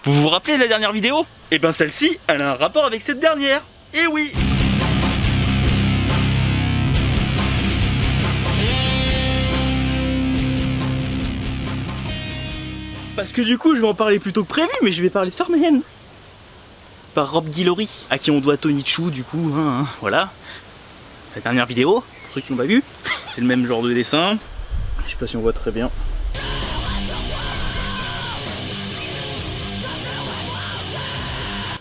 Vous vous rappelez de la dernière vidéo? Et ben celle-ci, elle a un rapport avec cette dernière. Et oui. Parce que du coup, je vais en parler plus tôt que prévu, mais je vais parler de Farmland. Par Rob Guillory, à qui on doit Tonichou, du coup, voilà. La dernière vidéo, pour ceux qui l'ont pas vu, c'est le même genre de dessin. Je sais pas si on voit très bien.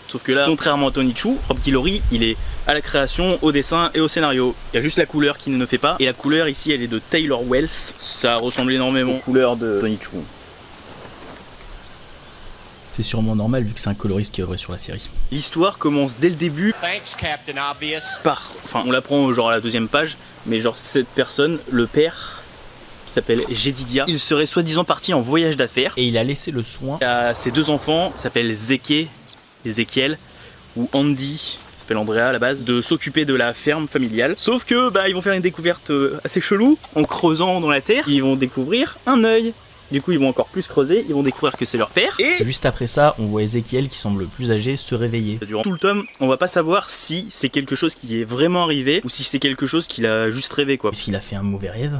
Sauf que là, contrairement à Tonichou, Rob Guillory, il est à la création, au dessin et au scénario. Il y a juste la couleur qui ne fait pas. Et la couleur ici, elle est de Taylor Wells. Ça ressemble énormément aux couleurs de Tonichou. C'est sûrement normal vu que c'est un coloriste qui œuvrait sur la série. L'histoire commence dès le début. Thanks, Captain Obvious. Enfin, on l'apprend genre à la deuxième page, mais genre cette personne, le père, qui s'appelle Jedidia, il serait soi-disant parti en voyage d'affaires. Et il a laissé le soin À ses deux enfants, qui s'appellent Ezekiel, ou Andy, qui s'appelle Andrea à la base, de s'occuper de la ferme familiale. Sauf que ils vont faire une découverte assez chelou, en creusant dans la terre, ils vont découvrir un œil. Du coup, ils vont encore plus creuser, ils vont découvrir que c'est leur père. Et juste après ça, on voit Ezekiel qui semble plus âgé se réveiller. durant tout le tome, on va pas savoir si c'est quelque chose qui est vraiment arrivé ou si c'est quelque chose qu'il a juste rêvé quoi. Puisqu'il a fait un mauvais rêve.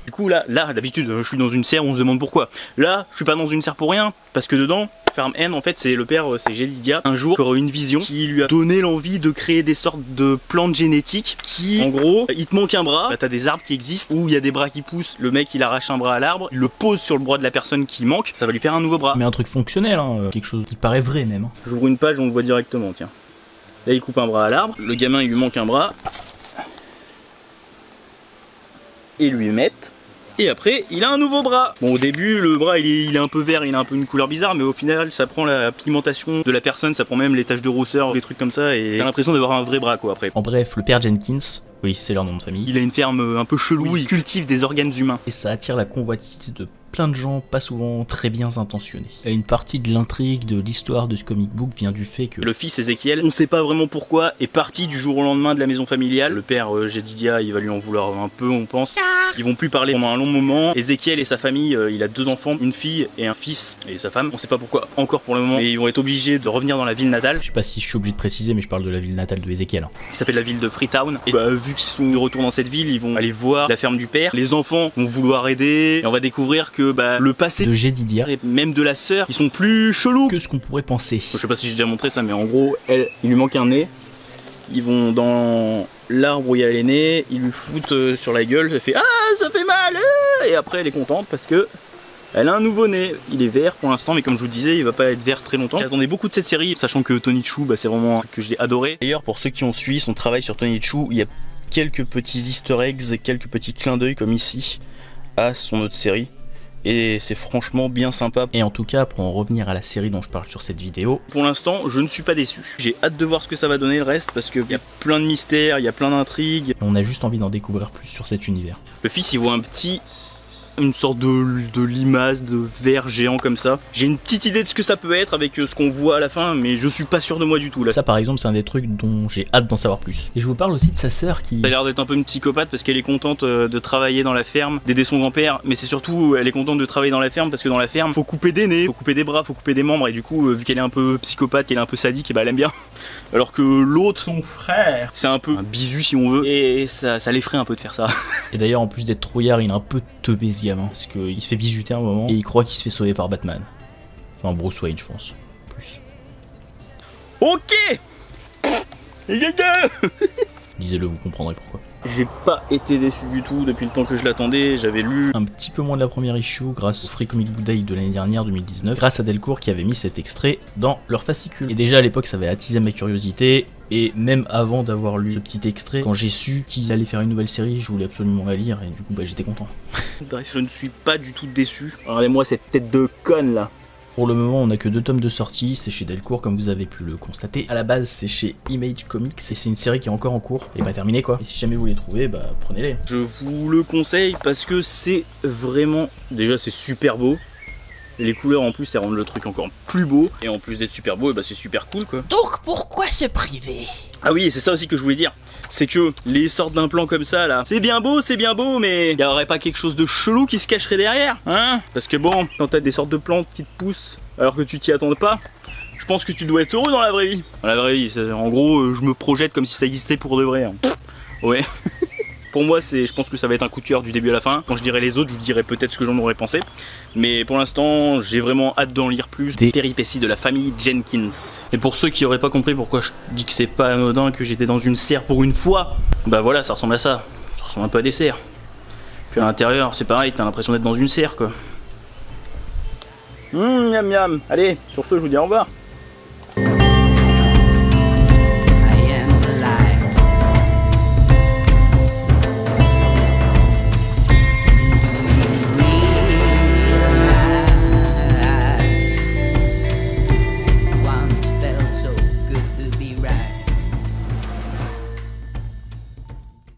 Du coup là d'habitude je suis dans une serre, on se demande pourquoi. Là, je suis pas dans une serre pour rien, parce que dedans, Farmland en fait c'est le père, c'est Jedidia, un jour qui aura une vision qui lui a donné l'envie de créer des sortes de plantes génétiques qui, en gros, il te manque un bras, t'as des arbres qui existent où il y a des bras qui poussent, le mec il arrache un bras à l'arbre, il le pose sur le bras de la personne qui manque, ça va lui faire un nouveau bras. Mais un truc fonctionnel, quelque chose qui paraît vrai même. J'ouvre une page, on le voit directement, tiens. Là il coupe un bras à l'arbre, le gamin il lui manque un bras. Et lui mettent. Et après, il a un nouveau bras. Bon, au début, le bras, il est un peu vert, il a un peu une couleur bizarre, mais au final, ça prend la pigmentation de la personne, ça prend même les taches de rousseur, des trucs comme ça, et t'as l'impression d'avoir un vrai bras, quoi, après. En bref, le père Jenkins, oui, c'est leur nom de famille. Il a une ferme un peu chelou, il cultive des organes humains. Et ça attire la convoitise de plein de gens pas souvent très bien intentionnés. Et une partie de l'intrigue de l'histoire de ce comic book vient du fait que le fils Ezekiel, on sait pas vraiment pourquoi, est parti du jour au lendemain de la maison familiale. Le père Jedidia, il va lui en vouloir un peu, on pense. Ils vont plus parler pendant un long moment. Ezekiel et sa famille, il a deux enfants, une fille et un fils, et sa femme. On sait pas pourquoi encore pour le moment, mais ils vont être obligés de revenir dans la ville natale. je sais pas si je suis obligé de préciser, mais je parle de la ville natale de Ezekiel. Qui s'appelle la ville de Freetown. Et vu qu'ils sont de retour dans cette ville, ils vont aller voir la ferme du père. Les enfants vont vouloir aider, et on va découvrir que le passé De Jedidia et même de la sœur, ils sont plus chelous que ce qu'on pourrait penser. Je sais pas si j'ai déjà montré ça, mais en gros, il lui manque un nez. Ils vont dans l'arbre où il y a les nez, ils lui foutent sur la gueule, elle fait ah ça fait mal, et après elle est contente parce que elle a un nouveau nez. Il est vert pour l'instant, mais comme je vous disais, il va pas être vert très longtemps. J'attendais beaucoup de cette série, sachant que Tonichou, c'est vraiment un truc que j'ai adoré. D'ailleurs, pour ceux qui ont suivi son travail sur Tonichou, il y a quelques petits easter eggs, quelques petits clins d'œil comme ici à son autre série. Et c'est franchement bien sympa. Et en tout cas, pour en revenir à la série dont je parle sur cette vidéo, pour l'instant, je ne suis pas déçu. J'ai hâte de voir ce que ça va donner le reste, parce qu'il y a plein de mystères, il y a plein d'intrigues. on a juste envie d'en découvrir plus sur cet univers. Le fils, il voit une sorte de limace, de ver géant comme ça. J'ai une petite idée de ce que ça peut être avec ce qu'on voit à la fin, mais je suis pas sûr de moi du tout là. Ça par exemple, c'est un des trucs dont j'ai hâte d'en savoir plus. Et je vous parle aussi de sa sœur qui... Ça a l'air d'être un peu une psychopathe parce qu'elle est contente de travailler dans la ferme, d'aider son grand-père, mais c'est surtout elle est contente de travailler dans la ferme parce que dans la ferme, faut couper des nez, faut couper des bras, faut couper des membres, et du coup, vu qu'elle est un peu psychopathe, qu'elle est un peu sadique, et elle aime bien. Alors que l'autre, son frère, c'est un peu un bisu si on veut, et ça l'effraie un peu de faire ça. Et d'ailleurs, en plus d'être trouillard, il est un peu teubé ce gamin, parce qu'il se fait bisuter un moment et il croit qu'il se fait sauver par Batman. Enfin, Bruce Wayne, je pense. Plus. Ok. Lisez-le, vous comprendrez pourquoi. J'ai pas été déçu du tout depuis le temps que je l'attendais, j'avais lu un petit peu moins de la première issue grâce au Free Comic Book Day de l'année dernière, 2019, grâce à Delcourt qui avait mis cet extrait dans leur fascicule. Et déjà à l'époque ça avait attisé ma curiosité, et même avant d'avoir lu ce petit extrait, quand j'ai su qu'ils allaient faire une nouvelle série, je voulais absolument la lire, et du coup j'étais content. Bref, je ne suis pas du tout déçu. Regardez-moi cette tête de conne là. Pour le moment, on a que 2 tomes de sortie, c'est chez Delcourt comme vous avez pu le constater. À la base, c'est chez Image Comics et c'est une série qui est encore en cours et pas terminée quoi. Et si jamais vous les trouvez, prenez-les. Je vous le conseille parce que c'est vraiment... Déjà, c'est super beau. Et les couleurs en plus, ça rend le truc encore plus beau. Et en plus d'être super beau, et bah c'est super cool quoi. Donc pourquoi se priver? Ah oui, c'est ça aussi que je voulais dire. C'est que les sortes d'implants comme ça là, c'est bien beau, mais y aurait pas quelque chose de chelou qui se cacherait derrière, hein? Parce que bon, quand t'as des sortes de plantes qui te poussent alors que tu t'y attends pas, je pense que tu dois être heureux dans la vraie vie. Dans la vraie vie, en gros, je me projette comme si ça existait pour de vrai. Hein. Ouais. Pour moi, je pense que ça va être un coup de cœur du début à la fin. Quand je dirai les autres, je vous dirai peut-être ce que j'en aurais pensé. Mais pour l'instant, j'ai vraiment hâte d'en lire plus des péripéties de la famille Jenkins. Et pour ceux qui auraient pas compris pourquoi je dis que c'est pas anodin que j'étais dans une serre pour une fois, bah voilà, ça ressemble à ça. Ça ressemble un peu à des serres. Puis à l'intérieur, c'est pareil, t'as l'impression d'être dans une serre quoi. Miam miam. Allez, sur ce, je vous dis au revoir.